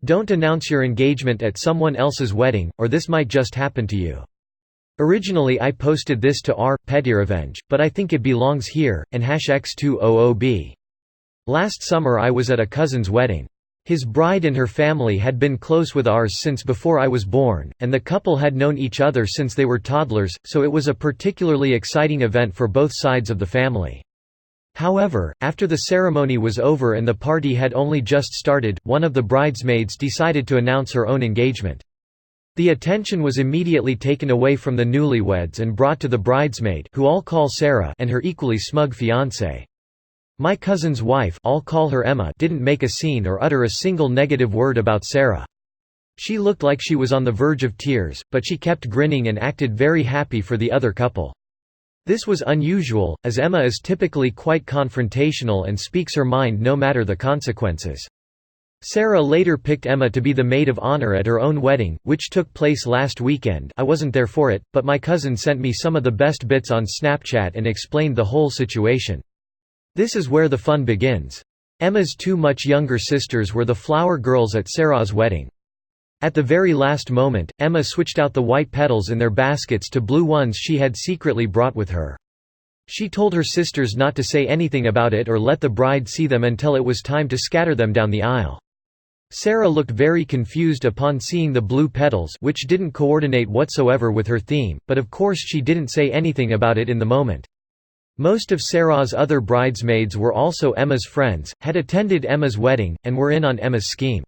Don't announce your engagement at someone else's wedding, or this might just happen to you. Originally I posted this to r/PettyRevenge, but I think it belongs here, and #X200B. Last summer I was at a cousin's wedding. His bride and her family had been close with ours since before I was born, and the couple had known each other since they were toddlers, so it was a particularly exciting event for both sides of the family. However, after the ceremony was over and the party had only just started, one of the bridesmaids decided to announce her own engagement. The attention was immediately taken away from the newlyweds and brought to the bridesmaid, who all call Sarah, and her equally smug fiancé. My cousin's wife, all call her Emma, didn't make a scene or utter a single negative word about Sarah. She looked like she was on the verge of tears, but she kept grinning and acted very happy for the other couple. This was unusual, as Emma is typically quite confrontational and speaks her mind no matter the consequences. Sarah later picked Emma to be the maid of honor at her own wedding, which took place last weekend. I wasn't there for it, but my cousin sent me some of the best bits on Snapchat and explained the whole situation. This is where the fun begins. Emma's two much younger sisters were the flower girls at Sarah's wedding. At the very last moment, Emma switched out the white petals in their baskets to blue ones she had secretly brought with her. She told her sisters not to say anything about it or let the bride see them until it was time to scatter them down the aisle. Sarah looked very confused upon seeing the blue petals, which didn't coordinate whatsoever with her theme, but of course she didn't say anything about it in the moment. Most of Sarah's other bridesmaids were also Emma's friends, had attended Emma's wedding, and were in on Emma's scheme.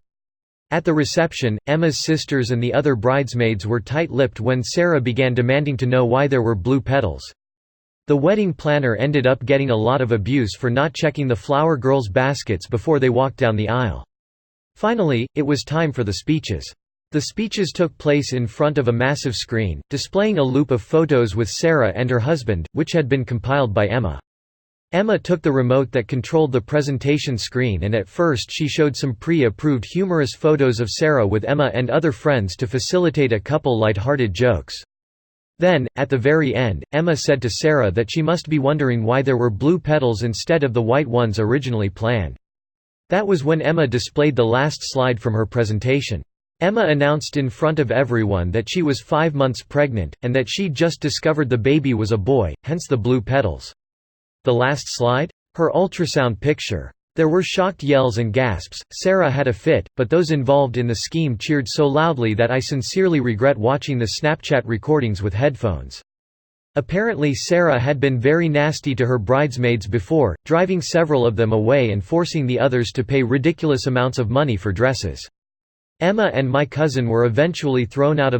At the reception, Emma's sisters and the other bridesmaids were tight-lipped when Sarah began demanding to know why there were blue petals. The wedding planner ended up getting a lot of abuse for not checking the flower girls' baskets before they walked down the aisle. Finally, it was time for the speeches. The speeches took place in front of a massive screen, displaying a loop of photos with Sarah and her husband, which had been compiled by Emma. Emma took the remote that controlled the presentation screen and at first she showed some pre-approved humorous photos of Sarah with Emma and other friends to facilitate a couple light-hearted jokes. Then, at the very end, Emma said to Sarah that she must be wondering why there were blue petals instead of the white ones originally planned. That was when Emma displayed the last slide from her presentation. Emma announced in front of everyone that she was 5 months pregnant, and that she'd just discovered the baby was a boy, hence the blue petals. The last slide? Her ultrasound picture. There were shocked yells and gasps. Sarah had a fit, but those involved in the scheme cheered so loudly that I sincerely regret watching the Snapchat recordings with headphones. Apparently Sarah had been very nasty to her bridesmaids before, driving several of them away and forcing the others to pay ridiculous amounts of money for dresses. Emma and my cousin were eventually thrown out of the